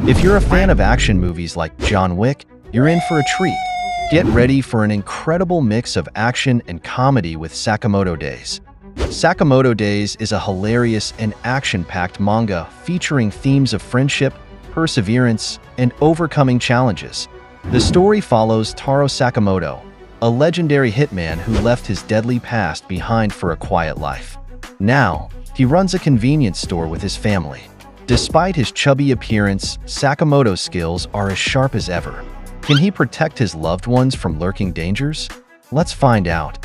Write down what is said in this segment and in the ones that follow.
If you're a fan of action movies like John Wick, you're in for a treat. Get ready for an incredible mix of action and comedy with Sakamoto Days. Sakamoto Days is a hilarious and action-packed manga featuring themes of friendship, perseverance, and overcoming challenges. The story follows Taro Sakamoto, a legendary hitman who left his deadly past behind for a quiet life. Now, he runs a convenience store with his family. Despite his chubby appearance, Sakamoto's skills are as sharp as ever. Can he protect his loved ones from lurking dangers? Let's find out.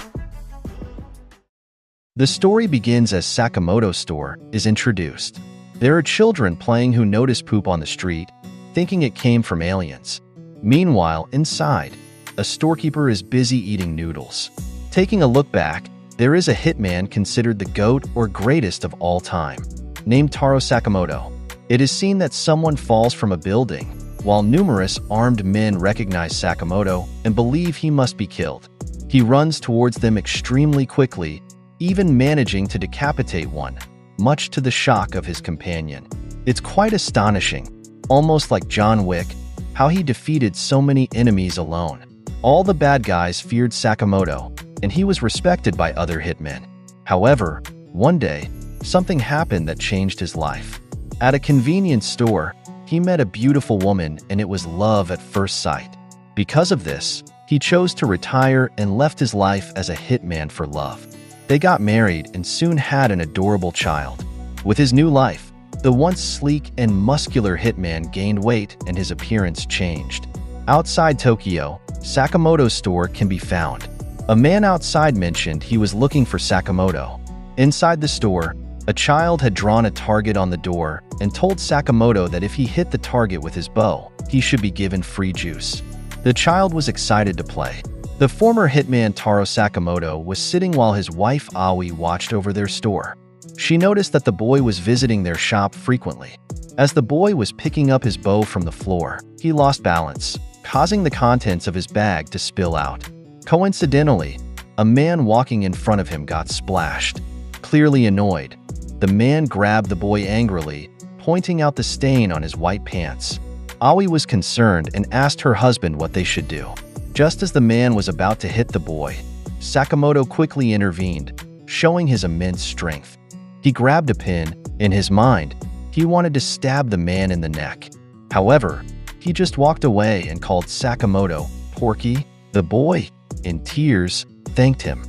The story begins as Sakamoto's store is introduced. There are children playing who notice poop on the street, thinking it came from aliens. Meanwhile, inside, a storekeeper is busy eating noodles. Taking a look back, there is a hitman considered the GOAT or greatest of all time, named Taro Sakamoto. It is seen that someone falls from a building, while numerous armed men recognize Sakamoto and believe he must be killed. He runs towards them extremely quickly, even managing to decapitate one, much to the shock of his companion. It's quite astonishing, almost like John Wick, how he defeated so many enemies alone. All the bad guys feared Sakamoto, and he was respected by other hitmen. However, one day, something happened that changed his life. At a convenience store, he met a beautiful woman, and it was love at first sight. Because of this, he chose to retire and left his life as a hitman for love. They got married and soon had an adorable child. With his new life, the once sleek and muscular hitman gained weight and his appearance changed. Outside Tokyo, Sakamoto's store can be found. A man outside mentioned he was looking for Sakamoto. Inside the store, a child had drawn a target on the door and told Sakamoto that if he hit the target with his bow, he should be given free juice. The child was excited to play. The former hitman Taro Sakamoto was sitting while his wife Aoi watched over their store. She noticed that the boy was visiting their shop frequently. As the boy was picking up his bow from the floor, he lost balance, causing the contents of his bag to spill out. Coincidentally, a man walking in front of him got splashed. Clearly annoyed, the man grabbed the boy angrily, pointing out the stain on his white pants. Aoi was concerned and asked her husband what they should do. Just as the man was about to hit the boy, Sakamoto quickly intervened, showing his immense strength. He grabbed a pin. In his mind, he wanted to stab the man in the neck. However, he just walked away and called Sakamoto Porky. The boy, in tears, thanked him.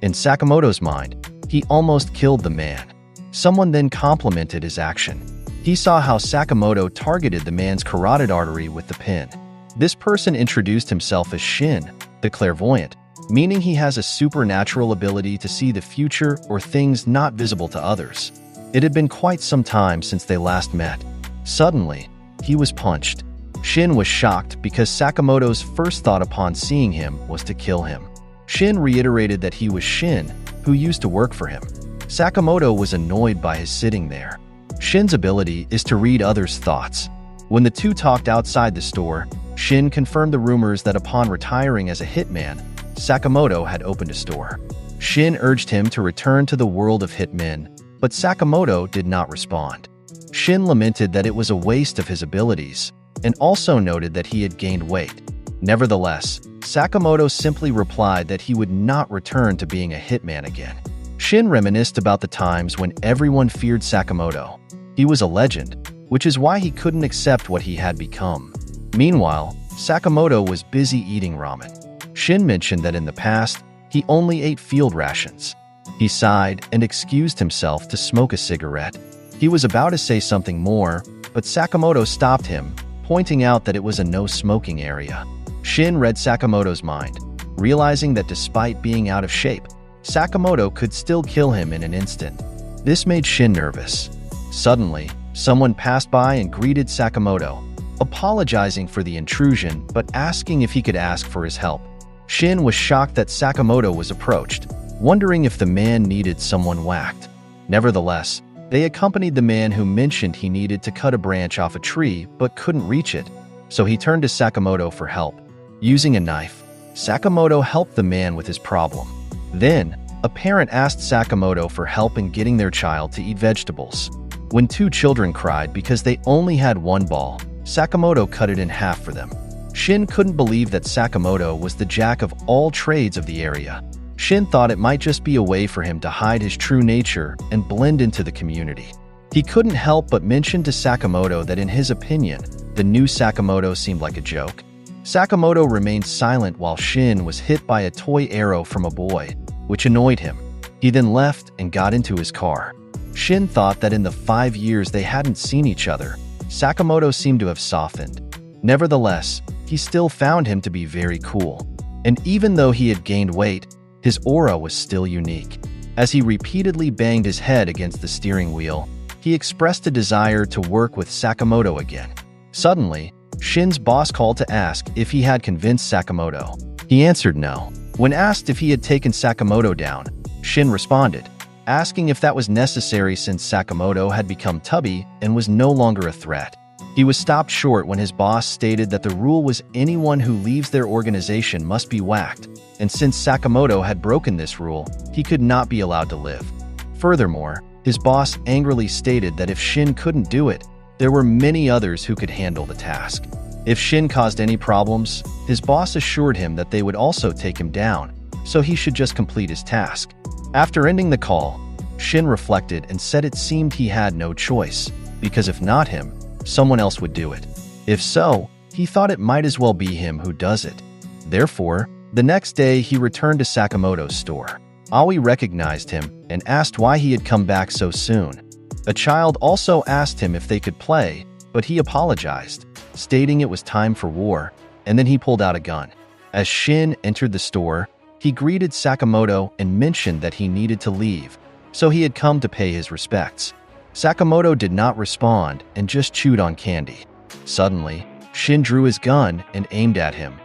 In Sakamoto's mind, he almost killed the man. Someone then complimented his action. He saw how Sakamoto targeted the man's carotid artery with the pin. This person introduced himself as Shin, the clairvoyant, meaning he has a supernatural ability to see the future or things not visible to others. It had been quite some time since they last met. Suddenly, he was punched. Shin was shocked because Sakamoto's first thought upon seeing him was to kill him. Shin reiterated that he was Shin, who used to work for him. Sakamoto was annoyed by his sitting there. Shin's ability is to read others' thoughts. When the two talked outside the store, Shin confirmed the rumors that upon retiring as a hitman, Sakamoto had opened a store. Shin urged him to return to the world of hitmen, but Sakamoto did not respond. Shin lamented that it was a waste of his abilities, and also noted that he had gained weight. Nevertheless, Sakamoto simply replied that he would not return to being a hitman again. Shin reminisced about the times when everyone feared Sakamoto. He was a legend, which is why he couldn't accept what he had become. Meanwhile, Sakamoto was busy eating ramen. Shin mentioned that in the past, he only ate field rations. He sighed and excused himself to smoke a cigarette. He was about to say something more, but Sakamoto stopped him, pointing out that it was a no-smoking area. Shin read Sakamoto's mind, realizing that despite being out of shape, Sakamoto could still kill him in an instant. This made Shin nervous. Suddenly, someone passed by and greeted Sakamoto, apologizing for the intrusion but asking if he could ask for his help. Shin was shocked that Sakamoto was approached, wondering if the man needed someone whacked. Nevertheless, they accompanied the man who mentioned he needed to cut a branch off a tree but couldn't reach it, so he turned to Sakamoto for help. Using a knife, Sakamoto helped the man with his problem. Then, a parent asked Sakamoto for help in getting their child to eat vegetables. When two children cried because they only had one ball, Sakamoto cut it in half for them. Shin couldn't believe that Sakamoto was the jack of all trades of the area. Shin thought it might just be a way for him to hide his true nature and blend into the community. He couldn't help but mention to Sakamoto that in his opinion, the new Sakamoto seemed like a joke. Sakamoto remained silent while Shin was hit by a toy arrow from a boy, which annoyed him. He then left and got into his car. Shin thought that in the 5 years they hadn't seen each other, Sakamoto seemed to have softened. Nevertheless, he still found him to be very cool. And even though he had gained weight, his aura was still unique. As he repeatedly banged his head against the steering wheel, he expressed a desire to work with Sakamoto again. Suddenly, Shin's boss called to ask if he had convinced Sakamoto. He answered no. When asked if he had taken Sakamoto down, Shin responded, asking if that was necessary since Sakamoto had become tubby and was no longer a threat. He was stopped short when his boss stated that the rule was anyone who leaves their organization must be whacked, and since Sakamoto had broken this rule, he could not be allowed to live. Furthermore, his boss angrily stated that if Shin couldn't do it, there were many others who could handle the task. If Shin caused any problems, his boss assured him that they would also take him down, so he should just complete his task. After ending the call, Shin reflected and said it seemed he had no choice, because if not him, someone else would do it. If so, he thought it might as well be him who does it. Therefore, the next day he returned to Sakamoto's store. Aoi recognized him and asked why he had come back so soon. A child also asked him if they could play, but he apologized, stating it was time for war, and then he pulled out a gun. As Shin entered the store, he greeted Sakamoto and mentioned that he needed to leave, so he had come to pay his respects. Sakamoto did not respond and just chewed on candy. Suddenly, Shin drew his gun and aimed at him.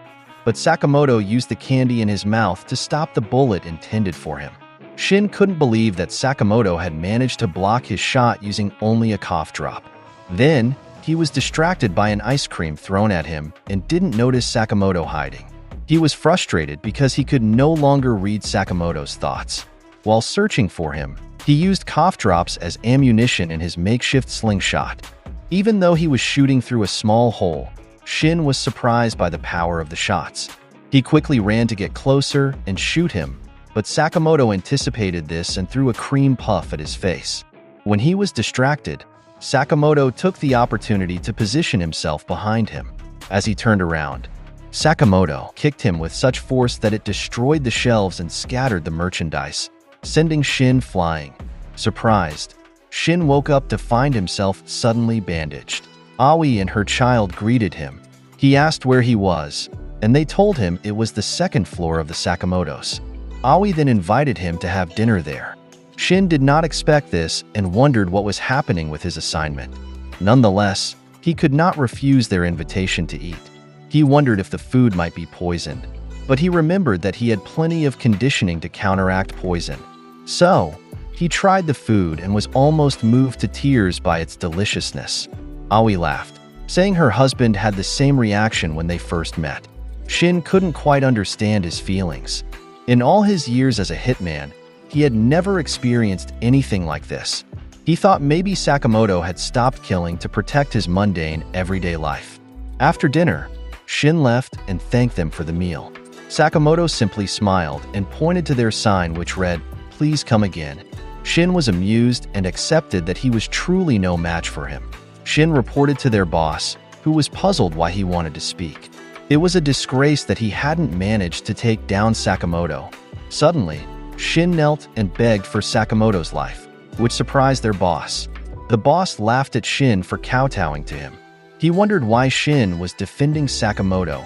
But Sakamoto used the candy in his mouth to stop the bullet intended for him. Shin couldn't believe that Sakamoto had managed to block his shot using only a cough drop. Then, he was distracted by an ice cream thrown at him and didn't notice Sakamoto hiding. He was frustrated because he could no longer read Sakamoto's thoughts. While searching for him, he used cough drops as ammunition in his makeshift slingshot. Even though he was shooting through a small hole, Shin was surprised by the power of the shots. He quickly ran to get closer and shoot him, but Sakamoto anticipated this and threw a cream puff at his face. When he was distracted, Sakamoto took the opportunity to position himself behind him. As he turned around, Sakamoto kicked him with such force that it destroyed the shelves and scattered the merchandise, sending Shin flying. Surprised, Shin woke up to find himself suddenly bandaged. Aoi and her child greeted him. He asked where he was, and they told him it was the second floor of the Sakamotos. Aoi then invited him to have dinner there. Shin did not expect this and wondered what was happening with his assignment. Nonetheless, he could not refuse their invitation to eat. He wondered if the food might be poisoned, but he remembered that he had plenty of conditioning to counteract poison. So, he tried the food and was almost moved to tears by its deliciousness. Aoi laughed, saying her husband had the same reaction when they first met. Shin couldn't quite understand his feelings. In all his years as a hitman, he had never experienced anything like this. He thought maybe Sakamoto had stopped killing to protect his mundane, everyday life. After dinner, Shin left and thanked them for the meal. Sakamoto simply smiled and pointed to their sign which read, "Please come again." Shin was amused and accepted that he was truly no match for him. Shin reported to their boss, who was puzzled why he wanted to speak. It was a disgrace that he hadn't managed to take down Sakamoto. Suddenly, Shin knelt and begged for Sakamoto's life, which surprised their boss. The boss laughed at Shin for kowtowing to him. He wondered why Shin was defending Sakamoto.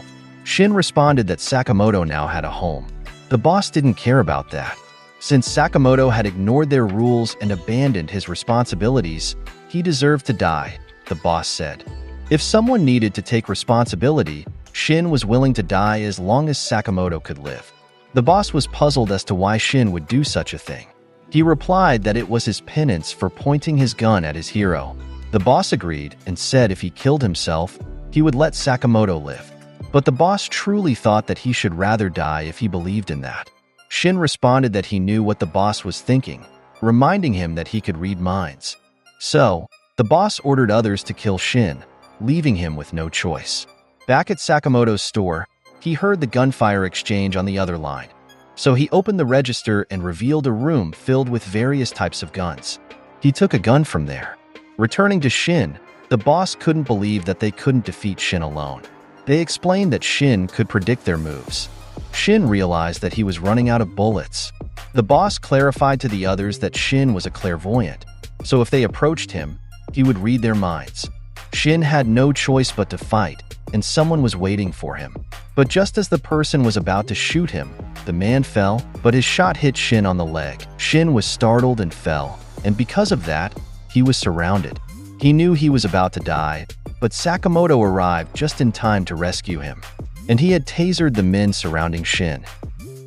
Shin responded that Sakamoto now had a home. The boss didn't care about that. Since Sakamoto had ignored their rules and abandoned his responsibilities, he deserved to die, the boss said. If someone needed to take responsibility, Shin was willing to die as long as Sakamoto could live. The boss was puzzled as to why Shin would do such a thing. He replied that it was his penance for pointing his gun at his hero. The boss agreed and said if he killed himself, he would let Sakamoto live. But the boss truly thought that he should rather die if he believed in that. Shin responded that he knew what the boss was thinking, reminding him that he could read minds. So, the boss ordered others to kill Shin, leaving him with no choice. Back at Sakamoto's store, he heard the gunfire exchange on the other line. So he opened the register and revealed a room filled with various types of guns. He took a gun from there. Returning to Shin, the boss couldn't believe that they couldn't defeat Shin alone. They explained that Shin could predict their moves. Shin realized that he was running out of bullets. The boss clarified to the others that Shin was a clairvoyant, so if they approached him, he would read their minds. Shin had no choice but to fight, and someone was waiting for him. But just as the person was about to shoot him, the man fell, but his shot hit Shin on the leg. Shin was startled and fell, and because of that, he was surrounded. He knew he was about to die, but Sakamoto arrived just in time to rescue him, and he had tasered the men surrounding Shin.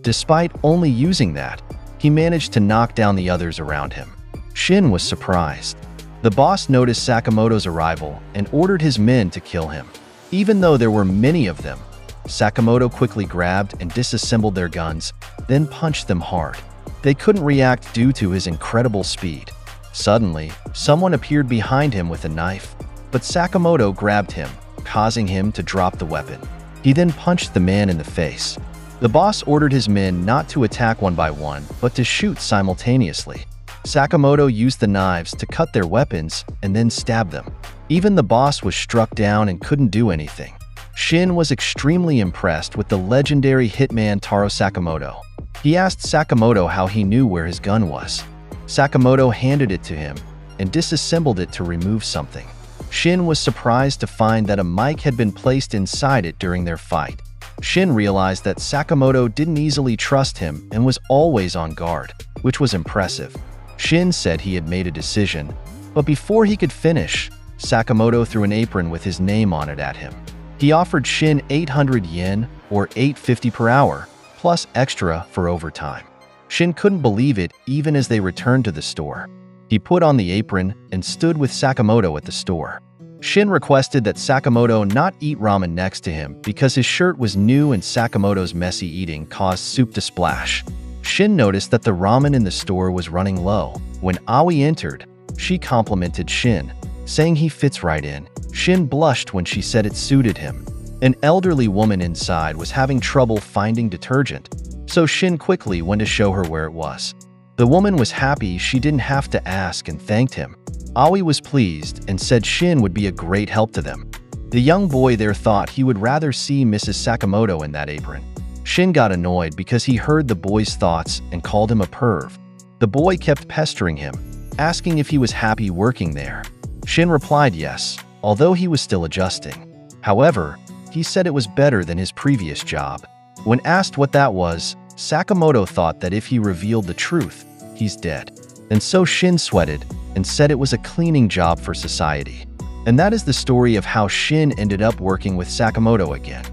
Despite only using that, he managed to knock down the others around him. Shin was surprised. The boss noticed Sakamoto's arrival and ordered his men to kill him. Even though there were many of them, Sakamoto quickly grabbed and disassembled their guns, then punched them hard. They couldn't react due to his incredible speed. Suddenly, someone appeared behind him with a knife, but Sakamoto grabbed him, causing him to drop the weapon. He then punched the man in the face. The boss ordered his men not to attack one by one, but to shoot simultaneously. Sakamoto used the knives to cut their weapons and then stab them. Even the boss was struck down and couldn't do anything. Shin was extremely impressed with the legendary hitman Taro Sakamoto. He asked Sakamoto how he knew where his gun was. Sakamoto handed it to him and disassembled it to remove something. Shin was surprised to find that a mic had been placed inside it during their fight. Shin realized that Sakamoto didn't easily trust him and was always on guard, which was impressive. Shin said he had made a decision, but before he could finish, Sakamoto threw an apron with his name on it at him. He offered Shin 800 yen, or $8.50 per hour, plus extra for overtime. Shin couldn't believe it even as they returned to the store. He put on the apron and stood with Sakamoto at the store. Shin requested that Sakamoto not eat ramen next to him because his shirt was new and Sakamoto's messy eating caused soup to splash. Shin noticed that the ramen in the store was running low. When Aoi entered, she complimented Shin, saying he fits right in. Shin blushed when she said it suited him. An elderly woman inside was having trouble finding detergent, so Shin quickly went to show her where it was. The woman was happy she didn't have to ask and thanked him. Aoi was pleased and said Shin would be a great help to them. The young boy there thought he would rather see Mrs. Sakamoto in that apron. Shin got annoyed because he heard the boy's thoughts and called him a perv. The boy kept pestering him, asking if he was happy working there. Shin replied yes, although he was still adjusting. However, he said it was better than his previous job. When asked what that was, Sakamoto thought that if he revealed the truth, he's dead. And so Shin sweated and said it was a cleaning job for society. And that is the story of how Shin ended up working with Sakamoto again.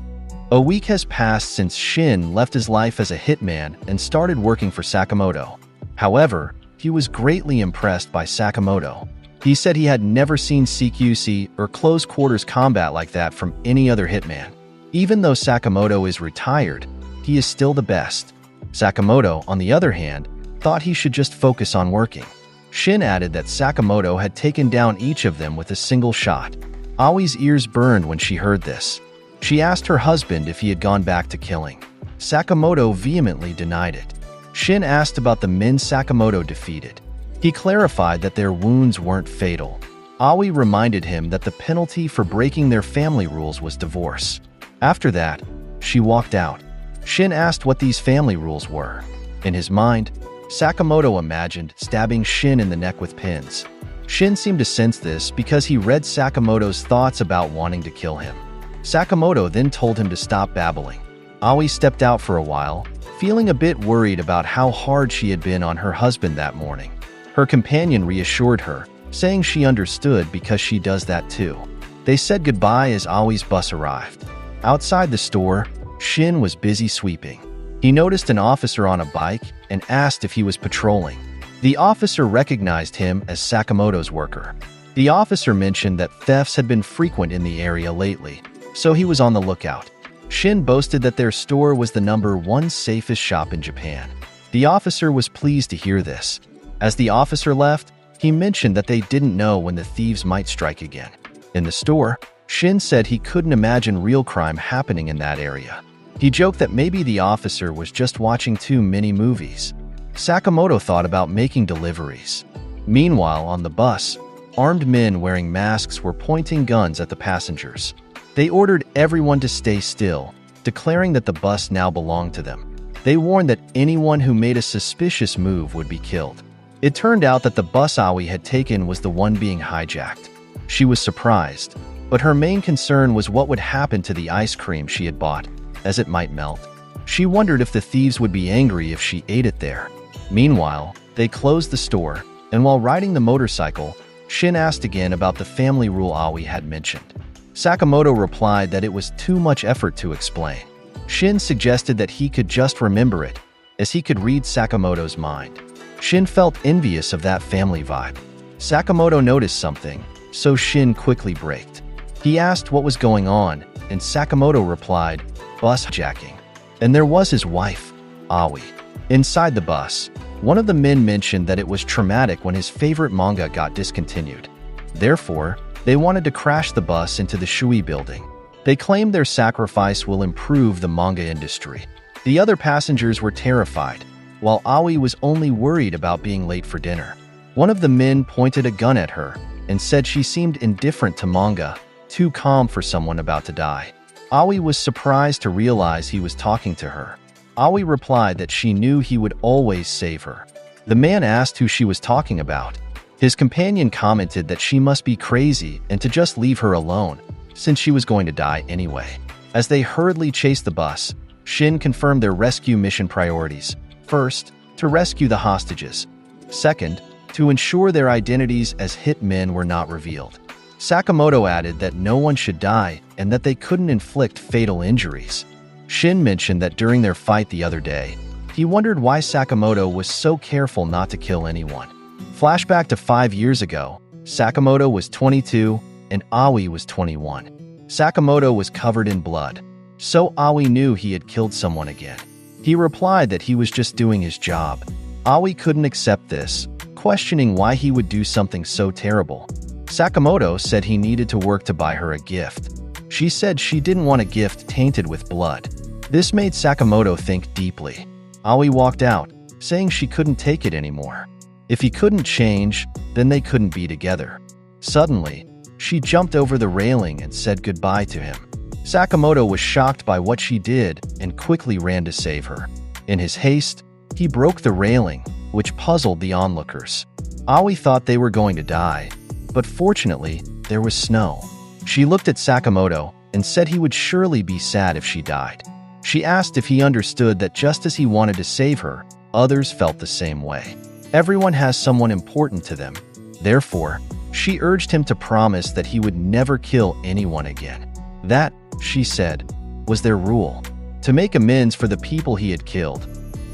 A week has passed since Shin left his life as a hitman and started working for Sakamoto. However, he was greatly impressed by Sakamoto. He said he had never seen CQC or close quarters combat like that from any other hitman. Even though Sakamoto is retired, he is still the best. Sakamoto, on the other hand, thought he should just focus on working. Shin added that Sakamoto had taken down each of them with a single shot. Aoi's ears burned when she heard this. She asked her husband if he had gone back to killing. Sakamoto vehemently denied it. Shin asked about the men Sakamoto defeated. He clarified that their wounds weren't fatal. Aoi reminded him that the penalty for breaking their family rules was divorce. After that, she walked out. Shin asked what these family rules were. In his mind, Sakamoto imagined stabbing Shin in the neck with pins. Shin seemed to sense this because he read Sakamoto's thoughts about wanting to kill him. Sakamoto then told him to stop babbling. Aoi stepped out for a while, feeling a bit worried about how hard she had been on her husband that morning. Her companion reassured her, saying she understood because she does that too. They said goodbye as Aoi's bus arrived. Outside the store, Shin was busy sweeping. He noticed an officer on a bike and asked if he was patrolling. The officer recognized him as Sakamoto's worker. The officer mentioned that thefts had been frequent in the area lately, so he was on the lookout. Shin boasted that their store was the #1 safest shop in Japan. The officer was pleased to hear this. As the officer left, he mentioned that they didn't know when the thieves might strike again. In the store, Shin said he couldn't imagine real crime happening in that area. He joked that maybe the officer was just watching too many movies. Sakamoto thought about making deliveries. Meanwhile, on the bus, armed men wearing masks were pointing guns at the passengers. They ordered everyone to stay still, declaring that the bus now belonged to them. They warned that anyone who made a suspicious move would be killed. It turned out that the bus Aoi had taken was the one being hijacked. She was surprised, but her main concern was what would happen to the ice cream she had bought, as it might melt. She wondered if the thieves would be angry if she ate it there. Meanwhile, they closed the store, and while riding the motorcycle, Shin asked again about the family rule Aoi had mentioned. Sakamoto replied that it was too much effort to explain. Shin suggested that he could just remember it, as he could read Sakamoto's mind. Shin felt envious of that family vibe. Sakamoto noticed something, so Shin quickly braked. He asked what was going on, and Sakamoto replied, "Bus hijacking." And there was his wife, Aoi. Inside the bus, one of the men mentioned that it was traumatic when his favorite manga got discontinued. Therefore, they wanted to crash the bus into the Shui building. They claimed their sacrifice will improve the manga industry. The other passengers were terrified, while Aoi was only worried about being late for dinner. One of the men pointed a gun at her and said she seemed indifferent to manga, too calm for someone about to die. Aoi was surprised to realize he was talking to her. Aoi replied that she knew he would always save her. The man asked who she was talking about. His companion commented that she must be crazy and to just leave her alone, since she was going to die anyway. As they hurriedly chased the bus, Shin confirmed their rescue mission priorities. First, to rescue the hostages. Second, to ensure their identities as hit men were not revealed. Sakamoto added that no one should die and that they couldn't inflict fatal injuries. Shin mentioned that during their fight the other day, he wondered why Sakamoto was so careful not to kill anyone. Flashback to 5 years ago, Sakamoto was 22 and Aoi was 21. Sakamoto was covered in blood, so Aoi knew he had killed someone again. He replied that he was just doing his job. Aoi couldn't accept this, questioning why he would do something so terrible. Sakamoto said he needed to work to buy her a gift. She said she didn't want a gift tainted with blood. This made Sakamoto think deeply. Aoi walked out, saying she couldn't take it anymore. If he couldn't change, then they couldn't be together. Suddenly, she jumped over the railing and said goodbye to him. Sakamoto was shocked by what she did and quickly ran to save her. In his haste, he broke the railing, which puzzled the onlookers. Aoi thought they were going to die, but fortunately, there was snow. She looked at Sakamoto and said he would surely be sad if she died. She asked if he understood that just as he wanted to save her, others felt the same way. Everyone has someone important to them. Therefore, she urged him to promise that he would never kill anyone again. That, she said, was their rule. To make amends for the people he had killed,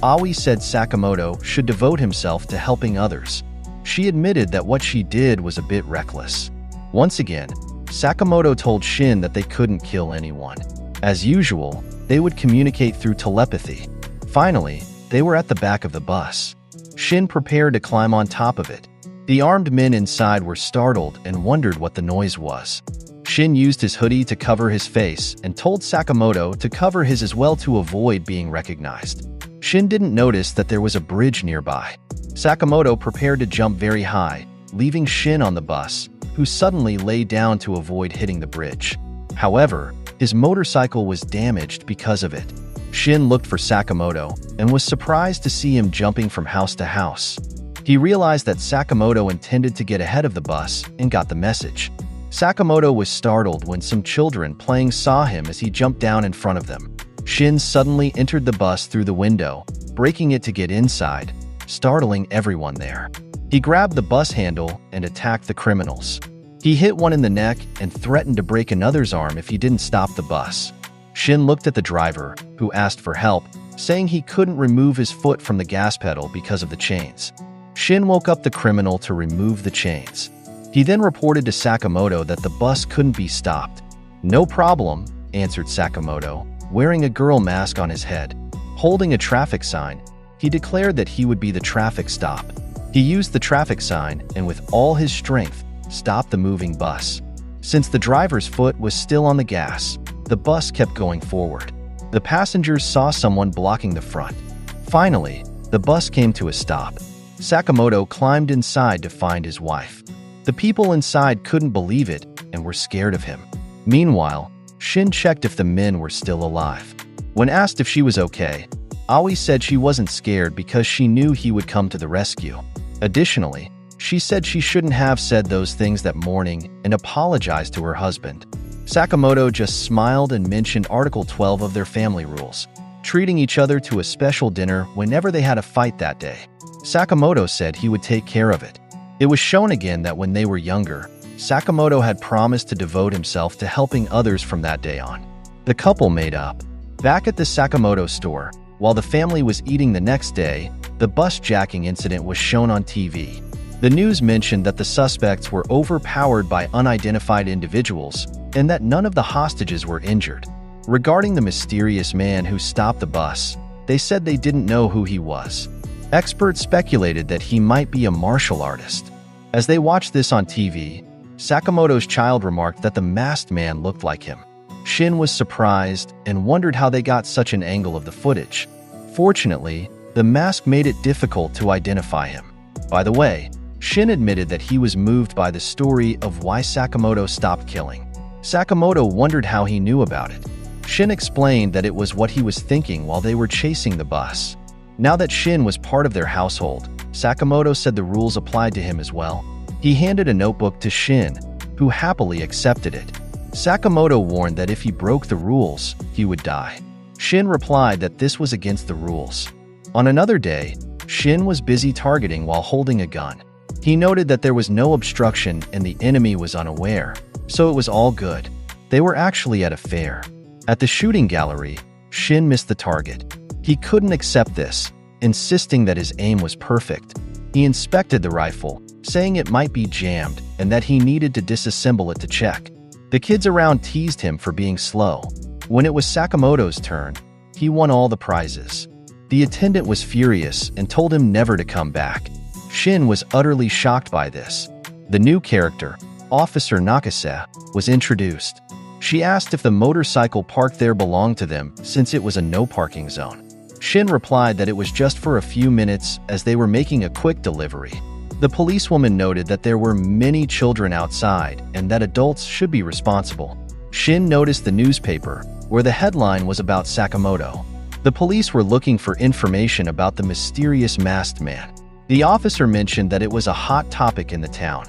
Aoi said Sakamoto should devote himself to helping others. She admitted that what she did was a bit reckless. Once again, Sakamoto told Shin that they couldn't kill anyone. As usual, they would communicate through telepathy. Finally, they were at the back of the bus. Shin prepared to climb on top of it. The armed men inside were startled and wondered what the noise was. Shin used his hoodie to cover his face and told Sakamoto to cover his as well to avoid being recognized. Shin didn't notice that there was a bridge nearby. Sakamoto prepared to jump very high, leaving Shin on the bus, who suddenly lay down to avoid hitting the bridge. However, his motorcycle was damaged because of it. Shin looked for Sakamoto and was surprised to see him jumping from house to house. He realized that Sakamoto intended to get ahead of the bus and got the message. Sakamoto was startled when some children playing saw him as he jumped down in front of them. Shin suddenly entered the bus through the window, breaking it to get inside, startling everyone there. He grabbed the bus handle and attacked the criminals. He hit one in the neck and threatened to break another's arm if he didn't stop the bus. Shin looked at the driver, who asked for help, saying he couldn't remove his foot from the gas pedal because of the chains. Shin woke up the criminal to remove the chains. He then reported to Sakamoto that the bus couldn't be stopped. "No problem," answered Sakamoto, wearing a girl mask on his head. Holding a traffic sign, he declared that he would be the traffic stop. He used the traffic sign and with all his strength, stopped the moving bus. Since the driver's foot was still on the gas, the bus kept going forward. The passengers saw someone blocking the front. Finally, the bus came to a stop. Sakamoto climbed inside to find his wife. The people inside couldn't believe it and were scared of him. Meanwhile, Shin checked if the men were still alive. When asked if she was okay, Aoi said she wasn't scared because she knew he would come to the rescue. Additionally, she said she shouldn't have said those things that morning and apologized to her husband. Sakamoto just smiled and mentioned Article 12 of their family rules, treating each other to a special dinner whenever they had a fight that day. Sakamoto said he would take care of it. It was shown again that when they were younger, Sakamoto had promised to devote himself to helping others from that day on. The couple made up. Back at the Sakamoto store, while the family was eating the next day, the bus jacking incident was shown on TV. The news mentioned that the suspects were overpowered by unidentified individuals and that none of the hostages were injured. Regarding the mysterious man who stopped the bus, they said they didn't know who he was. Experts speculated that he might be a martial artist. As they watched this on TV, Sakamoto's child remarked that the masked man looked like him. Shin was surprised and wondered how they got such an angle of the footage. Fortunately, the mask made it difficult to identify him. By the way, Shin admitted that he was moved by the story of why Sakamoto stopped killing. Sakamoto wondered how he knew about it. Shin explained that it was what he was thinking while they were chasing the bus. Now that Shin was part of their household, Sakamoto said the rules applied to him as well. He handed a notebook to Shin, who happily accepted it. Sakamoto warned that if he broke the rules, he would die. Shin replied that this was against the rules. On another day, Shin was busy targeting while holding a gun. He noted that there was no obstruction and the enemy was unaware, so it was all good. They were actually at a fair. At the shooting gallery, Shin missed the target. He couldn't accept this, insisting that his aim was perfect. He inspected the rifle, saying it might be jammed and that he needed to disassemble it to check. The kids around teased him for being slow. When it was Sakamoto's turn, he won all the prizes. The attendant was furious and told him never to come back. Shin was utterly shocked by this. The new character, Officer Nakase, was introduced. She asked if the motorcycle parked there belonged to them since it was a no-parking zone. Shin replied that it was just for a few minutes as they were making a quick delivery. The policewoman noted that there were many children outside and that adults should be responsible. Shin noticed the newspaper, where the headline was about Sakamoto. The police were looking for information about the mysterious masked man. The officer mentioned that it was a hot topic in the town.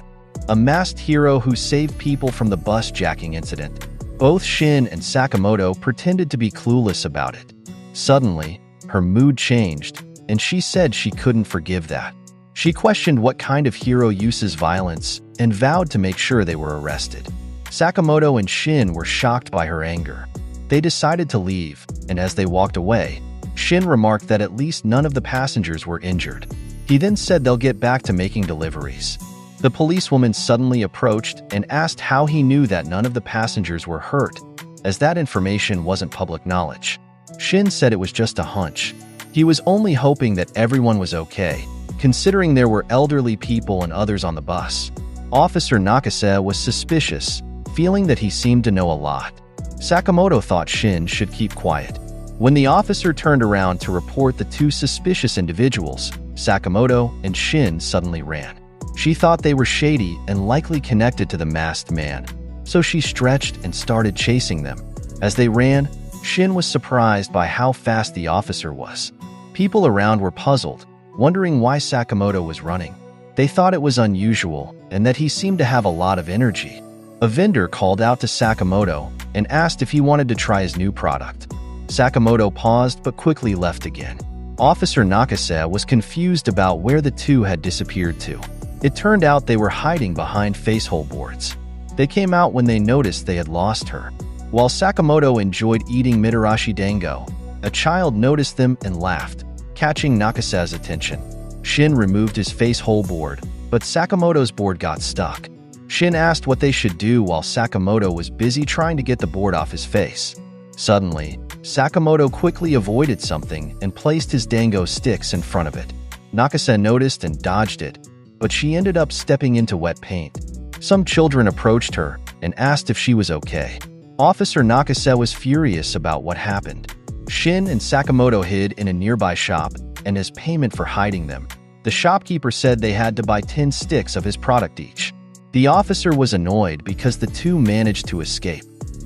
A masked hero who saved people from the bus jacking incident. Both Shin and Sakamoto pretended to be clueless about it. Suddenly, her mood changed, and she said she couldn't forgive that. She questioned what kind of hero uses violence and vowed to make sure they were arrested. Sakamoto and Shin were shocked by her anger. They decided to leave, and as they walked away, Shin remarked that at least none of the passengers were injured. He then said they'll get back to making deliveries. The policewoman suddenly approached and asked how he knew that none of the passengers were hurt, as that information wasn't public knowledge. Shin said it was just a hunch. He was only hoping that everyone was okay, considering there were elderly people and others on the bus. Officer Nakase was suspicious, feeling that he seemed to know a lot. Sakamoto thought Shin should keep quiet. When the officer turned around to report the two suspicious individuals, Sakamoto and Shin suddenly ran. She thought they were shady and likely connected to the masked man, so she stretched and started chasing them. As they ran, Shin was surprised by how fast the officer was. People around were puzzled, wondering why Sakamoto was running. They thought it was unusual and that he seemed to have a lot of energy. A vendor called out to Sakamoto and asked if he wanted to try his new product. Sakamoto paused but quickly left again. Officer Nakase was confused about where the two had disappeared to. It turned out they were hiding behind facehole boards. They came out when they noticed they had lost her. While Sakamoto enjoyed eating mitarashi dango, a child noticed them and laughed, catching Nakase's attention. Shin removed his facehole board, but Sakamoto's board got stuck. Shin asked what they should do while Sakamoto was busy trying to get the board off his face. Suddenly, Sakamoto quickly avoided something and placed his dango sticks in front of it. Nakase noticed and dodged it, but she ended up stepping into wet paint. Some children approached her and asked if she was okay. Officer Nakase was furious about what happened. Shin and Sakamoto hid in a nearby shop, and as payment for hiding them, the shopkeeper said they had to buy 10 sticks of his product each. The officer was annoyed because the two managed to escape.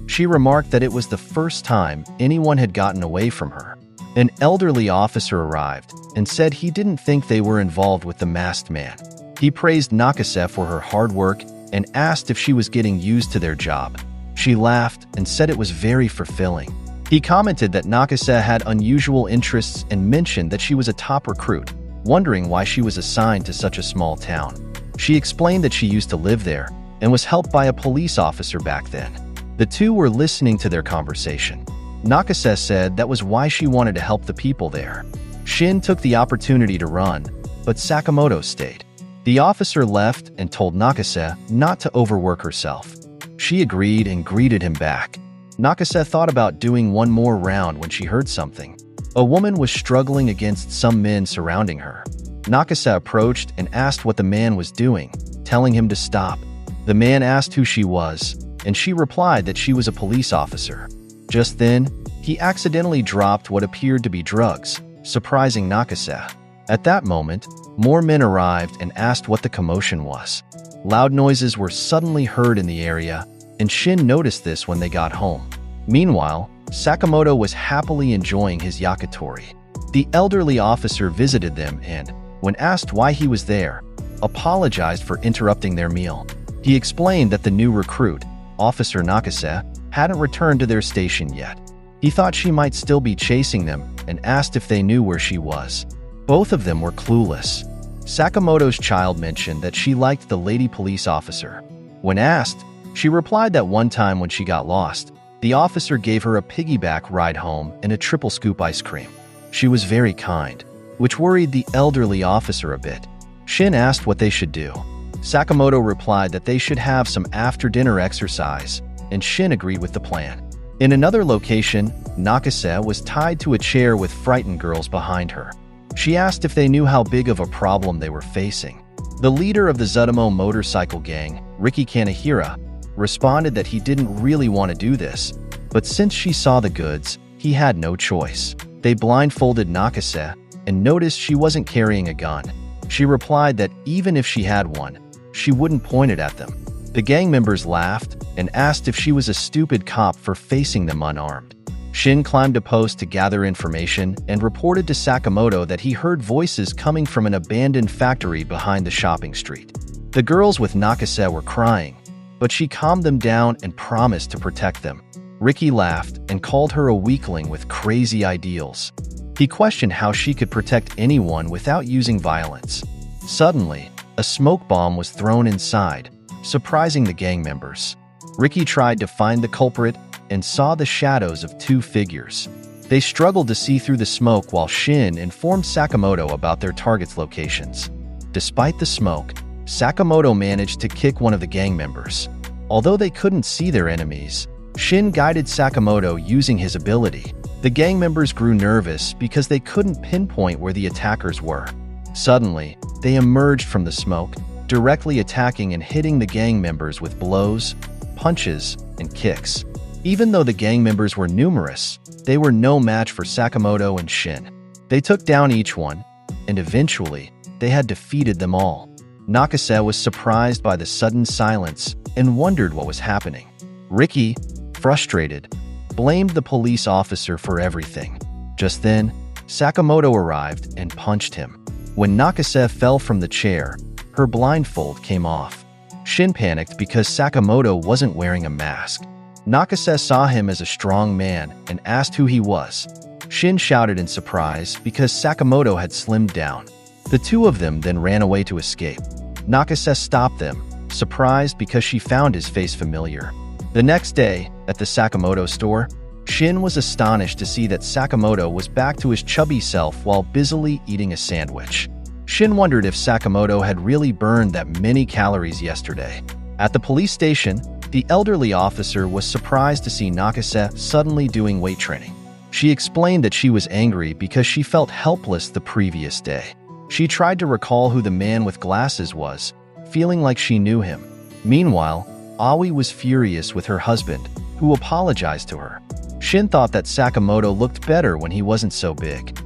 She remarked that it was the first time anyone had gotten away from her. An elderly officer arrived and said he didn't think they were involved with the masked man. He praised Nakase for her hard work and asked if she was getting used to their job. She laughed and said it was very fulfilling. He commented that Nakase had unusual interests and mentioned that she was a top recruit, wondering why she was assigned to such a small town. She explained that she used to live there and was helped by a police officer back then. The two were listening to their conversation. Nakase said that was why she wanted to help the people there. Shin took the opportunity to run, but Sakamoto stayed. The officer left and told Nakase not to overwork herself. She agreed and greeted him back. Nakase thought about doing one more round when she heard something. A woman was struggling against some men surrounding her. Nakase approached and asked what the man was doing, telling him to stop. The man asked who she was, and she replied that she was a police officer. Just then, he accidentally dropped what appeared to be drugs, surprising Nakase. At that moment, more men arrived and asked what the commotion was. Loud noises were suddenly heard in the area, and Shin noticed this when they got home. Meanwhile, Sakamoto was happily enjoying his yakitori. The elderly officer visited them and, when asked why he was there, apologized for interrupting their meal. He explained that the new recruit, Officer Nakase, hadn't returned to their station yet. He thought she might still be chasing them and asked if they knew where she was. Both of them were clueless. Sakamoto's child mentioned that she liked the lady police officer. When asked, she replied that one time when she got lost, the officer gave her a piggyback ride home and a triple scoop ice cream. She was very kind, which worried the elderly officer a bit. Shin asked what they should do. Sakamoto replied that they should have some after-dinner exercise, and Shin agreed with the plan. In another location, Nakase was tied to a chair with frightened girls behind her. She asked if they knew how big of a problem they were facing. The leader of the Zutomo motorcycle gang, Riki Kanehira, responded that he didn't really want to do this, but since she saw the goods, he had no choice. They blindfolded Nakase and noticed she wasn't carrying a gun. She replied that even if she had one, she wouldn't point it at them. The gang members laughed and asked if she was a stupid cop for facing them unarmed. Shin climbed a post to gather information and reported to Sakamoto that he heard voices coming from an abandoned factory behind the shopping street. The girls with Nakase were crying, but she calmed them down and promised to protect them. Riki laughed and called her a weakling with crazy ideals. He questioned how she could protect anyone without using violence. Suddenly, a smoke bomb was thrown inside, surprising the gang members. Riki tried to find the culprit and saw the shadows of two figures. They struggled to see through the smoke while Shin informed Sakamoto about their targets' locations. Despite the smoke, Sakamoto managed to kick one of the gang members. Although they couldn't see their enemies, Shin guided Sakamoto using his ability. The gang members grew nervous because they couldn't pinpoint where the attackers were. Suddenly, they emerged from the smoke, directly attacking and hitting the gang members with blows, punches, and kicks. Even though the gang members were numerous, they were no match for Sakamoto and Shin. They took down each one, and eventually, they had defeated them all. Nakase was surprised by the sudden silence and wondered what was happening. Riki, frustrated, blamed the police officer for everything. Just then, Sakamoto arrived and punched him. When Nakase fell from the chair, her blindfold came off. Shin panicked because Sakamoto wasn't wearing a mask. Nakase saw him as a strong man and asked who he was. Shin shouted in surprise because Sakamoto had slimmed down. The two of them then ran away to escape. Nakase stopped them, surprised because she found his face familiar. The next day, at the Sakamoto store, Shin was astonished to see that Sakamoto was back to his chubby self while busily eating a sandwich. Shin wondered if Sakamoto had really burned that many calories yesterday. At the police station, the elderly officer was surprised to see Nakase suddenly doing weight training. She explained that she was angry because she felt helpless the previous day. She tried to recall who the man with glasses was, feeling like she knew him. Meanwhile, Aoi was furious with her husband, who apologized to her. Shin thought that Sakamoto looked better when he wasn't so big.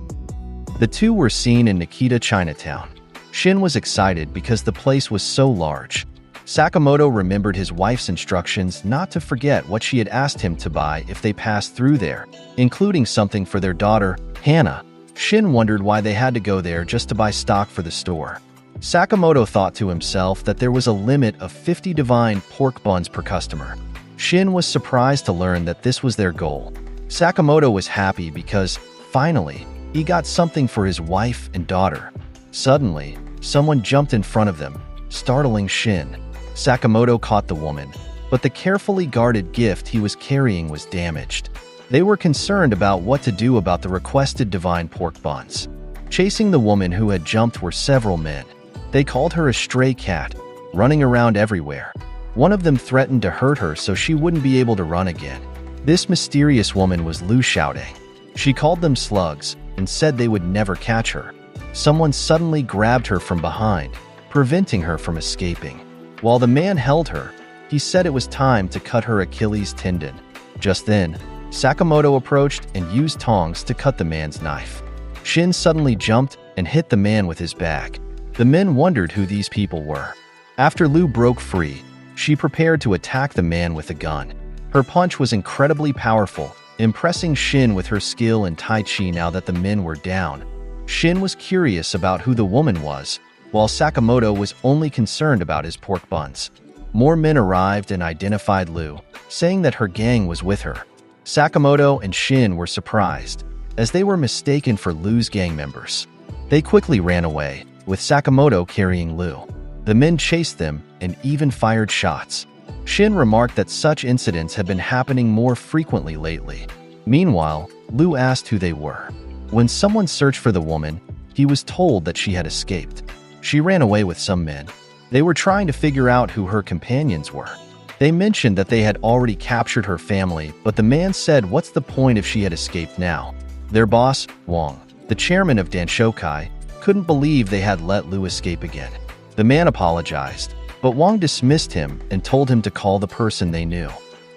The two were seen in Nikita Chinatown. Shin was excited because the place was so large. Sakamoto remembered his wife's instructions not to forget what she had asked him to buy if they passed through there, including something for their daughter, Hannah. Shin wondered why they had to go there just to buy stock for the store. Sakamoto thought to himself that there was a limit of 50 divine pork buns per customer. Shin was surprised to learn that this was their goal. Sakamoto was happy because, finally, he got something for his wife and daughter. Suddenly, someone jumped in front of them, startling Shin. Sakamoto caught the woman, but the carefully guarded gift he was carrying was damaged. They were concerned about what to do about the requested divine pork buns. Chasing the woman who had jumped were several men. They called her a stray cat, running around everywhere. One of them threatened to hurt her so she wouldn't be able to run again. This mysterious woman was Lu Xiaodong. She called them slugs and said they would never catch her. Someone suddenly grabbed her from behind, preventing her from escaping. While the man held her, he said it was time to cut her Achilles tendon. Just then, Sakamoto approached and used tongs to cut the man's knife. Shin suddenly jumped and hit the man with his bag. The men wondered who these people were. After Lu broke free, she prepared to attack the man with a gun. Her punch was incredibly powerful, impressing Shin with her skill in Tai Chi now that the men were down. Shin was curious about who the woman was, while Sakamoto was only concerned about his pork buns. More men arrived and identified Lu, saying that her gang was with her. Sakamoto and Shin were surprised, as they were mistaken for Lu's gang members. They quickly ran away, with Sakamoto carrying Lu. The men chased them and even fired shots. Shin remarked that such incidents had been happening more frequently lately. Meanwhile, Lu asked who they were. When someone searched for the woman, he was told that she had escaped. She ran away with some men. They were trying to figure out who her companions were. They mentioned that they had already captured her family, but the man said what's the point if she had escaped now? Their boss, Wang, the chairman of Danshokai, couldn't believe they had let Lu escape again. The man apologized, but Wang dismissed him and told him to call the person they knew.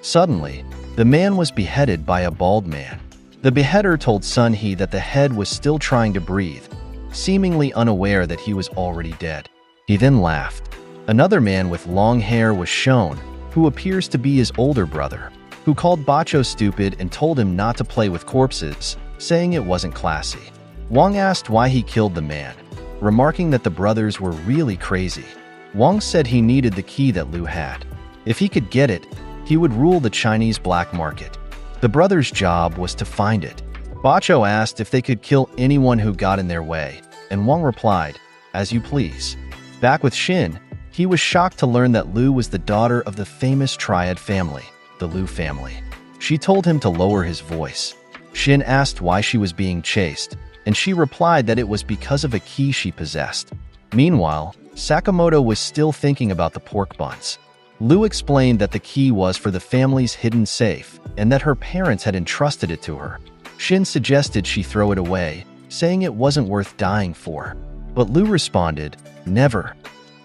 Suddenly, the man was beheaded by a bald man. The beheader told Sun He that the head was still trying to breathe, seemingly unaware that he was already dead. He then laughed. Another man with long hair was shown, who appears to be his older brother, who called Bacho stupid and told him not to play with corpses, saying it wasn't classy. Wang asked why he killed the man, remarking that the brothers were really crazy. Wang said he needed the key that Lu had. If he could get it, he would rule the Chinese black market. The brothers' job was to find it. Bacho asked if they could kill anyone who got in their way, and Wang replied, "As you please." Back with Shin, he was shocked to learn that Lu was the daughter of the famous triad family, the Lu family. She told him to lower his voice. Shin asked why she was being chased, and she replied that it was because of a key she possessed. Meanwhile, Sakamoto was still thinking about the pork buns. Lu explained that the key was for the family's hidden safe and that her parents had entrusted it to her. Shin suggested she throw it away, saying it wasn't worth dying for. But Lu responded, "Never."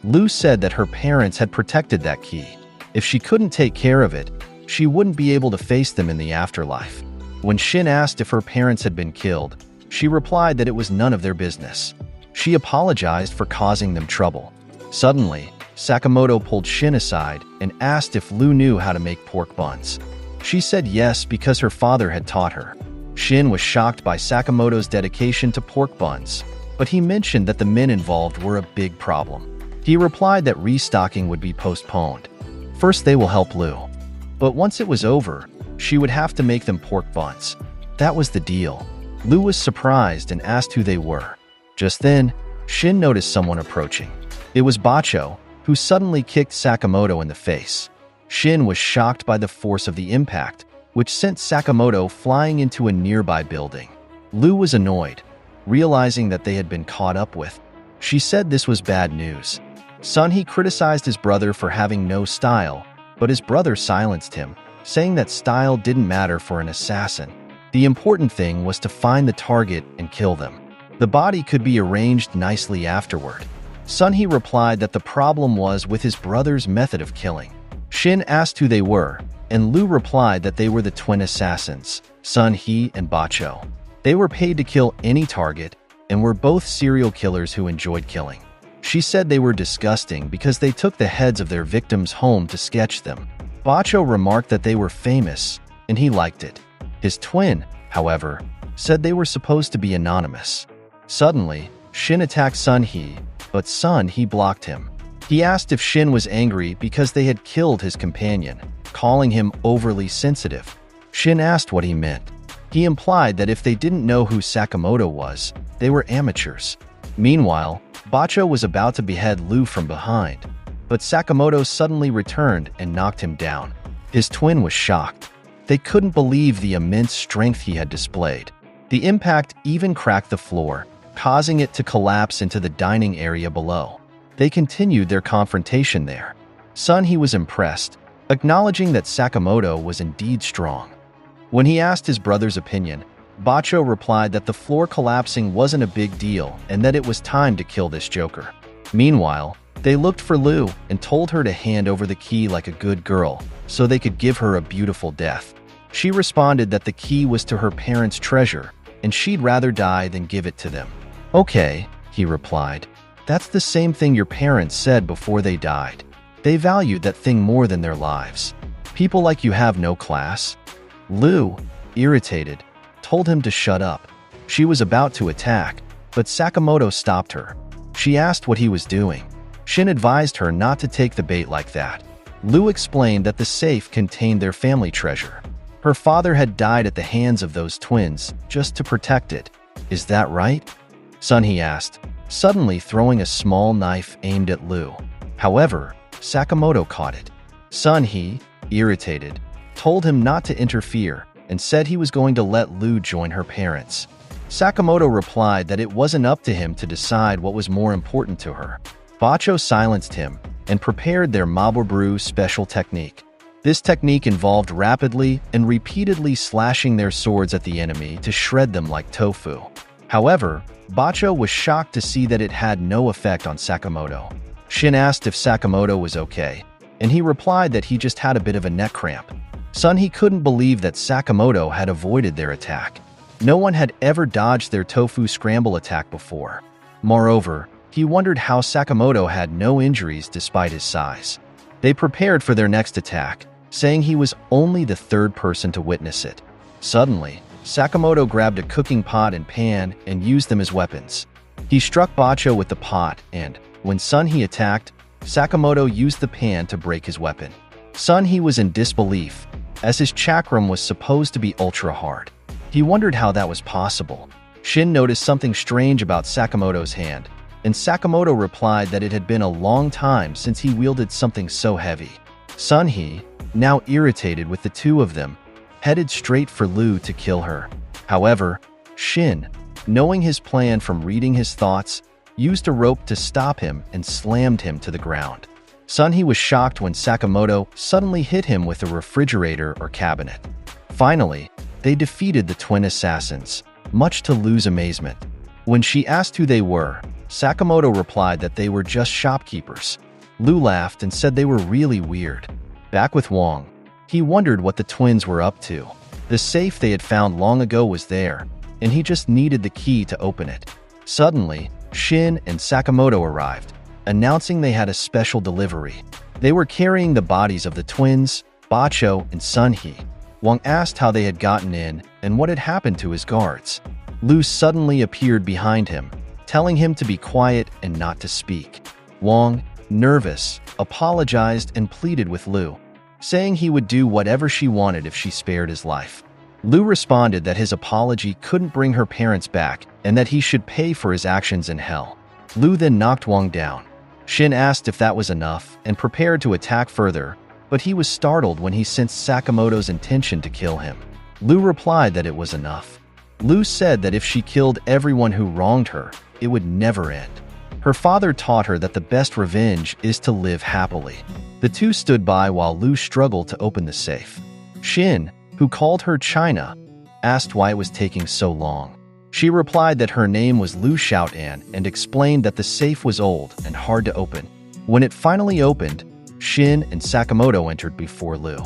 Lu said that her parents had protected that key. If she couldn't take care of it, she wouldn't be able to face them in the afterlife. When Shin asked if her parents had been killed, she replied that it was none of their business. She apologized for causing them trouble. Suddenly, Sakamoto pulled Shin aside and asked if Lu knew how to make pork buns. She said yes because her father had taught her. Shin was shocked by Sakamoto's dedication to pork buns, but he mentioned that the men involved were a big problem. He replied that restocking would be postponed. First they will help Lu, but once it was over, she would have to make them pork buns. That was the deal. Lu was surprised and asked who they were. Just then, Shin noticed someone approaching. It was Bacho, who suddenly kicked Sakamoto in the face. Shin was shocked by the force of the impact, which sent Sakamoto flying into a nearby building. Lu was annoyed, realizing that they had been caught up with. She said this was bad news. Sun He criticized his brother for having no style, but his brother silenced him, saying that style didn't matter for an assassin. The important thing was to find the target and kill them. The body could be arranged nicely afterward. Sun He replied that the problem was with his brother's method of killing. Shin asked who they were, and Lu replied that they were the twin assassins, Sun He and Bacho. They were paid to kill any target and were both serial killers who enjoyed killing. She said they were disgusting because they took the heads of their victims home to sketch them. Bacho remarked that they were famous, and he liked it. His twin, however, said they were supposed to be anonymous. Suddenly, Shin attacked Sun He, but Sun He blocked him. He asked if Shin was angry because they had killed his companion, calling him overly sensitive. Shin asked what he meant. He implied that if they didn't know who Sakamoto was, they were amateurs. Meanwhile, Bacho was about to behead Lu from behind, but Sakamoto suddenly returned and knocked him down. His twin was shocked. They couldn't believe the immense strength he had displayed. The impact even cracked the floor, causing it to collapse into the dining area below. They continued their confrontation there. Sun He was impressed, acknowledging that Sakamoto was indeed strong. When he asked his brother's opinion, Bacho replied that the floor collapsing wasn't a big deal and that it was time to kill this joker. Meanwhile, they looked for Lu and told her to hand over the key like a good girl so they could give her a beautiful death. She responded that the key was to her parents' treasure and she'd rather die than give it to them. "Okay," he replied. "That's the same thing your parents said before they died. They valued that thing more than their lives. People like you have no class." Lu, irritated, told him to shut up. She was about to attack, but Sakamoto stopped her. She asked what he was doing. Shin advised her not to take the bait like that. Lu explained that the safe contained their family treasure. Her father had died at the hands of those twins just to protect it. "Is that right?" Sun He asked, suddenly throwing a small knife aimed at Lu. However, Sakamoto caught it. Sun He, irritated, told him not to interfere and said he was going to let Lu join her parents. Sakamoto replied that it wasn't up to him to decide what was more important to her. Bacho silenced him and prepared their Mabobru special technique. This technique involved rapidly and repeatedly slashing their swords at the enemy to shred them like tofu. However, Bacho was shocked to see that it had no effect on Sakamoto. Shin asked if Sakamoto was okay, and he replied that he just had a bit of a neck cramp. Sun He couldn't believe that Sakamoto had avoided their attack. No one had ever dodged their tofu scramble attack before. Moreover, he wondered how Sakamoto had no injuries despite his size. They prepared for their next attack, saying he was only the third person to witness it. Suddenly, Sakamoto grabbed a cooking pot and pan and used them as weapons. He struck Bacho with the pot and, when Sun He attacked, Sakamoto used the pan to break his weapon. Sun He was in disbelief, as his chakram was supposed to be ultra-hard. He wondered how that was possible. Shin noticed something strange about Sakamoto's hand, and Sakamoto replied that it had been a long time since he wielded something so heavy. Sun He, now irritated with the two of them, headed straight for Lu to kill her. However, Shin, knowing his plan from reading his thoughts, used a rope to stop him and slammed him to the ground. Sun He was shocked when Sakamoto suddenly hit him with a refrigerator or cabinet. Finally, they defeated the twin assassins, much to Lu's amazement. When she asked who they were, Sakamoto replied that they were just shopkeepers. Lu laughed and said they were really weird. Back with Wong, he wondered what the twins were up to. The safe they had found long ago was there, and he just needed the key to open it. Suddenly, Shin and Sakamoto arrived, announcing they had a special delivery. They were carrying the bodies of the twins, Bacho and Sun He. Wong asked how they had gotten in and what had happened to his guards. Lu suddenly appeared behind him, telling him to be quiet and not to speak. Wong, nervous, apologized and pleaded with Lu, saying he would do whatever she wanted if she spared his life. Lu responded that his apology couldn't bring her parents back and that he should pay for his actions in hell. Lu then knocked Wong down. Shin asked if that was enough and prepared to attack further, but he was startled when he sensed Sakamoto's intention to kill him. Lu replied that it was enough. Lu said that if she killed everyone who wronged her, it would never end. Her father taught her that the best revenge is to live happily. The two stood by while Lu struggled to open the safe. Shin, who called her China, asked why it was taking so long. She replied that her name was Lu Xiaotan and explained that the safe was old and hard to open. When it finally opened, Shin and Sakamoto entered before Lu.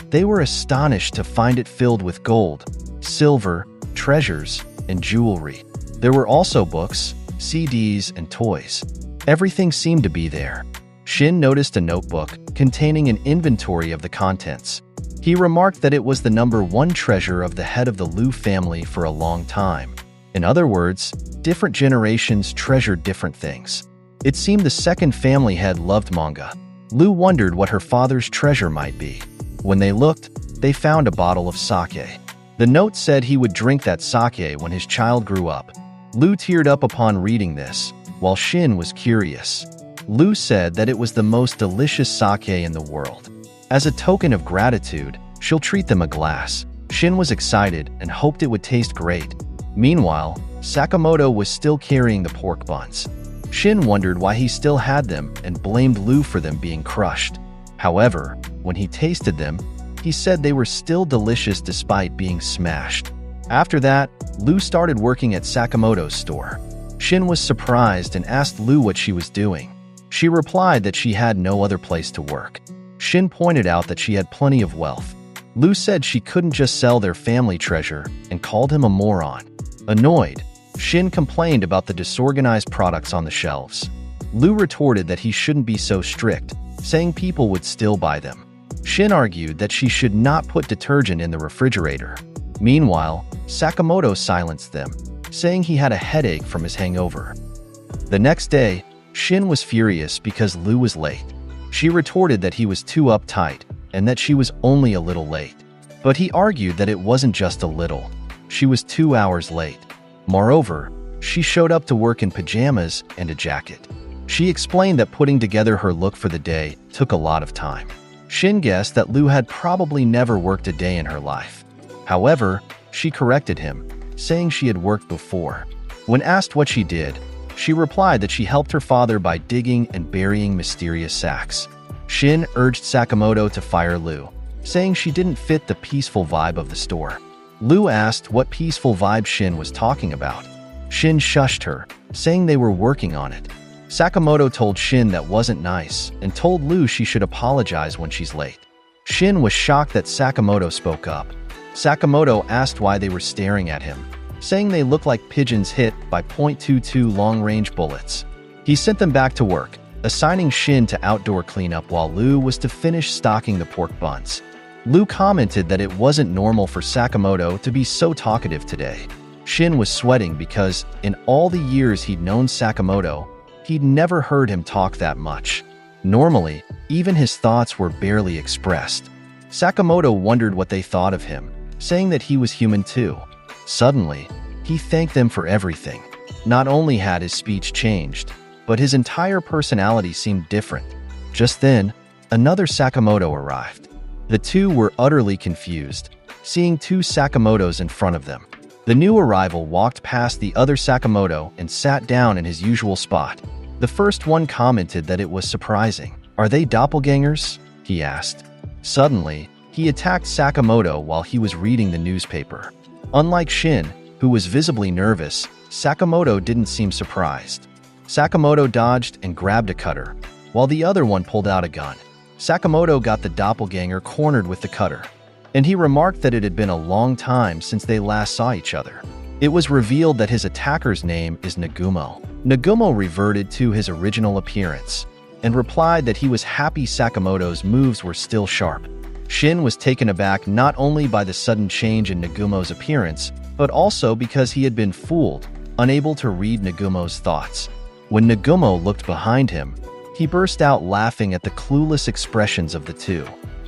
They were astonished to find it filled with gold, silver, treasures, and jewelry. There were also books, CDs, and toys. Everything seemed to be there. Shin noticed a notebook containing an inventory of the contents. He remarked that it was the #1 treasure of the head of the Lu family for a long time. In other words, different generations treasured different things. It seemed the second family head loved manga. Lu wondered what her father's treasure might be. When they looked, they found a bottle of sake. The note said he would drink that sake when his child grew up. Lu teared up upon reading this, while Shin was curious. Lu said that it was the most delicious sake in the world. As a token of gratitude, she'll treat them a glass. Shin was excited and hoped it would taste great. Meanwhile, Sakamoto was still carrying the pork buns. Shin wondered why he still had them and blamed Lu for them being crushed. However, when he tasted them, he said they were still delicious despite being smashed. After that, Lu started working at Sakamoto's store. Shin was surprised and asked Lu what she was doing. She replied that she had no other place to work. Shin pointed out that she had plenty of wealth. Lu said she couldn't just sell their family treasure and called him a moron. Annoyed, Shin complained about the disorganized products on the shelves. Lu retorted that he shouldn't be so strict, saying people would still buy them. Shin argued that she should not put detergent in the refrigerator. Meanwhile, Sakamoto silenced them, saying he had a headache from his hangover. The next day, Shin was furious because Lu was late. She retorted that he was too uptight and that she was only a little late. But he argued that it wasn't just a little. She was 2 hours late. Moreover, she showed up to work in pajamas and a jacket. She explained that putting together her look for the day took a lot of time. Shin guessed that Lu had probably never worked a day in her life. However, she corrected him, saying she had worked before. When asked what she did, she replied that she helped her father by digging and burying mysterious sacks. Shin urged Sakamoto to fire Lu, saying she didn't fit the peaceful vibe of the store. Lu asked what peaceful vibe Shin was talking about. Shin shushed her, saying they were working on it. Sakamoto told Shin that wasn't nice and told Lu she should apologize when she's late. Shin was shocked that Sakamoto spoke up. Sakamoto asked why they were staring at him, saying they looked like pigeons hit by .22 long-range bullets. He sent them back to work, assigning Shin to outdoor cleanup while Lu was to finish stocking the pork buns. Lu commented that it wasn't normal for Sakamoto to be so talkative today. Shin was sweating because, in all the years he'd known Sakamoto, he'd never heard him talk that much. Normally, even his thoughts were barely expressed. Sakamoto wondered what they thought of him, saying that he was human too. Suddenly, he thanked them for everything. Not only had his speech changed, but his entire personality seemed different. Just then, another Sakamoto arrived. The two were utterly confused, seeing two Sakamotos in front of them. The new arrival walked past the other Sakamoto and sat down in his usual spot. The first one commented that it was surprising. "Are they doppelgangers?" he asked. Suddenly, he attacked Sakamoto while he was reading the newspaper. Unlike Shin, who was visibly nervous, Sakamoto didn't seem surprised. Sakamoto dodged and grabbed a cutter, while the other one pulled out a gun. Sakamoto got the doppelganger cornered with the cutter, and he remarked that it had been a long time since they last saw each other. It was revealed that his attacker's name is Nagumo. Nagumo reverted to his original appearance and replied that he was happy Sakamoto's moves were still sharp. Shin was taken aback not only by the sudden change in Nagumo's appearance, but also because he had been fooled, unable to read Nagumo's thoughts. When Nagumo looked behind him, he burst out laughing at the clueless expressions of the two.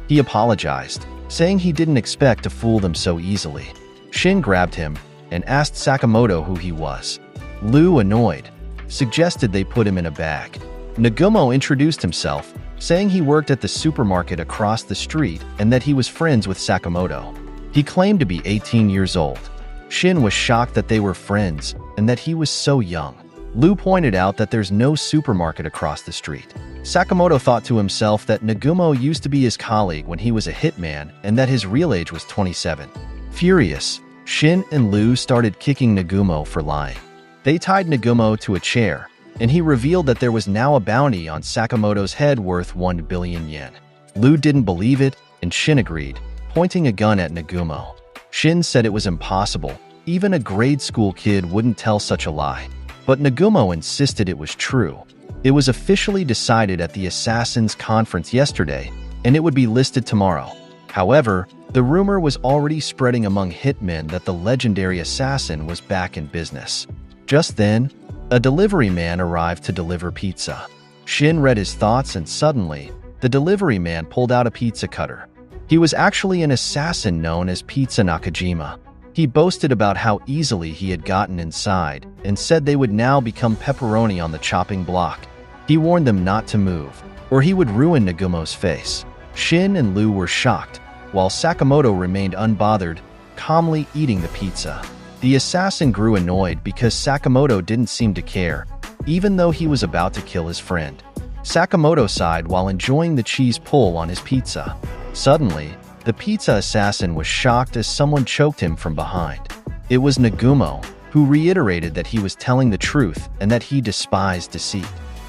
He apologized, saying he didn't expect to fool them so easily. Shin grabbed him and asked Sakamoto who he was. Lu, annoyed, suggested they put him in a bag. Nagumo introduced himself, saying he worked at the supermarket across the street and that he was friends with Sakamoto. He claimed to be 18 years old. Shin was shocked that they were friends and that he was so young. Lu pointed out that there's no supermarket across the street. Sakamoto thought to himself that Nagumo used to be his colleague when he was a hitman and that his real age was 27. Furious, Shin and Lu started kicking Nagumo for lying. They tied Nagumo to a chair, and he revealed that there was now a bounty on Sakamoto's head worth 1 billion yen. Lu didn't believe it, and Shin agreed, pointing a gun at Nagumo. Shin said it was impossible. Even a grade school kid wouldn't tell such a lie. But Nagumo insisted it was true. It was officially decided at the Assassins' Conference yesterday, and it would be listed tomorrow. However, the rumor was already spreading among hitmen that the legendary assassin was back in business. Just then, a delivery man arrived to deliver pizza. Shin read his thoughts, and suddenly, the delivery man pulled out a pizza cutter. He was actually an assassin known as Pizza Nakajima. He boasted about how easily he had gotten inside and said they would now become pepperoni on the chopping block. He warned them not to move, or he would ruin Nagumo's face. Shin and Lu were shocked, while Sakamoto remained unbothered, calmly eating the pizza. The assassin grew annoyed because Sakamoto didn't seem to care, even though he was about to kill his friend. Sakamoto sighed while enjoying the cheese pull on his pizza. Suddenly, the pizza assassin was shocked as someone choked him from behind. It was Nagumo, who reiterated that he was telling the truth and that he despised deceit.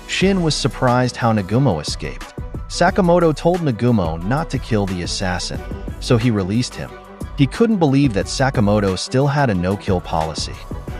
Shin was surprised how Nagumo escaped. Sakamoto told Nagumo not to kill the assassin, so he released him. He couldn't believe that Sakamoto still had a no-kill policy.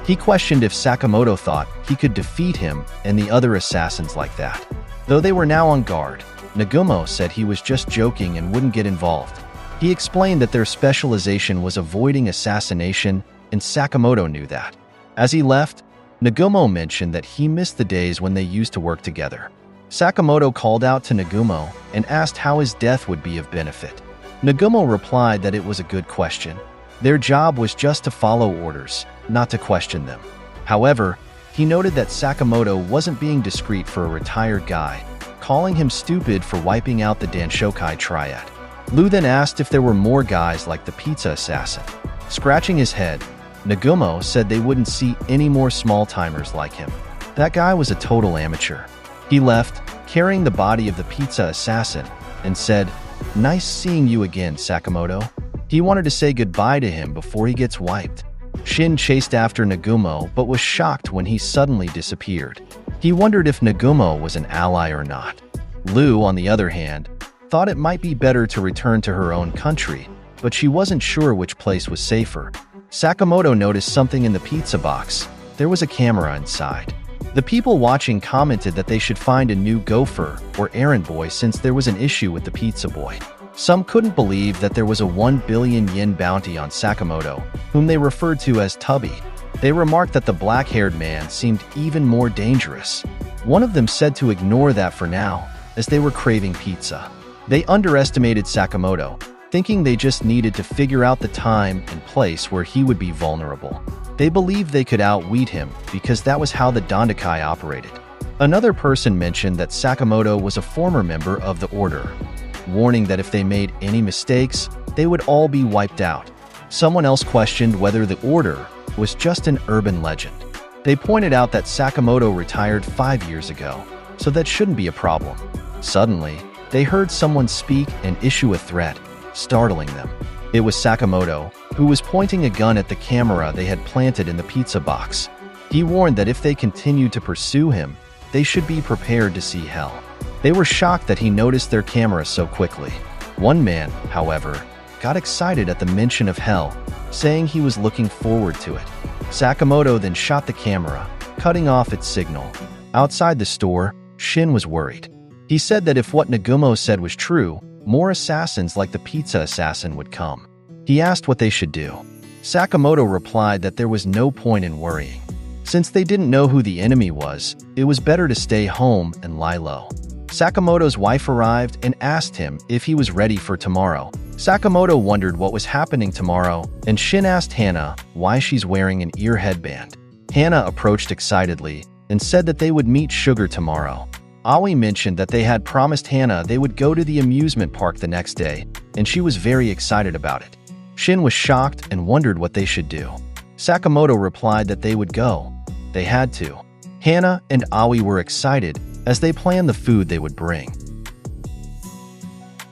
He questioned if Sakamoto thought he could defeat him and the other assassins like that. Though they were now on guard, Nagumo said he was just joking and wouldn't get involved. He explained that their specialization was avoiding assassination, and Sakamoto knew that. As he left, Nagumo mentioned that he missed the days when they used to work together. Sakamoto called out to Nagumo and asked how his death would be of benefit. Nagumo replied that it was a good question. Their job was just to follow orders, not to question them. However, he noted that Sakamoto wasn't being discreet for a retired guy, calling him stupid for wiping out the Danshokai triad. Lu then asked if there were more guys like the pizza assassin. Scratching his head, Nagumo said they wouldn't see any more small-timers like him. That guy was a total amateur. He left, carrying the body of the pizza assassin, and said, "Nice seeing you again, Sakamoto." He wanted to say goodbye to him before he gets wiped. Shin chased after Nagumo but was shocked when he suddenly disappeared. He wondered if Nagumo was an ally or not. Lu, on the other hand, thought it might be better to return to her own country, but she wasn't sure which place was safer. Sakamoto noticed something in the pizza box. There was a camera inside. The people watching commented that they should find a new gopher or errand boy since there was an issue with the pizza boy. Some couldn't believe that there was a 1 billion yen bounty on Sakamoto, whom they referred to as Tubby. They remarked that the black-haired man seemed even more dangerous. One of them said to ignore that for now, as they were craving pizza. They underestimated Sakamoto, thinking they just needed to figure out the time and place where he would be vulnerable. They believed they could outwit him because that was how the Dondakai operated. Another person mentioned that Sakamoto was a former member of the Order, warning that if they made any mistakes, they would all be wiped out. Someone else questioned whether the Order was just an urban legend. They pointed out that Sakamoto retired 5 years ago, so that shouldn't be a problem. Suddenly, they heard someone speak and issue a threat, startling them. It was Sakamoto, who was pointing a gun at the camera they had planted in the pizza box. He warned that if they continued to pursue him, they should be prepared to see hell. They were shocked that he noticed their camera so quickly. One man, however, got excited at the mention of hell, saying he was looking forward to it. Sakamoto then shot the camera, cutting off its signal. Outside the store, Shin was worried. He said that if what Nagumo said was true, more assassins like the pizza assassin would come. He asked what they should do. Sakamoto replied that there was no point in worrying. Since they didn't know who the enemy was, it was better to stay home and lie low. Sakamoto's wife arrived and asked him if he was ready for tomorrow. Sakamoto wondered what was happening tomorrow, and Shin asked Hana why she's wearing an ear headband. Hana approached excitedly and said that they would meet Sugar tomorrow. Aoi mentioned that they had promised Hana they would go to the amusement park the next day, and she was very excited about it. Shin was shocked and wondered what they should do. Sakamoto replied that they would go. They had to. Hana and Aoi were excited as they planned the food they would bring.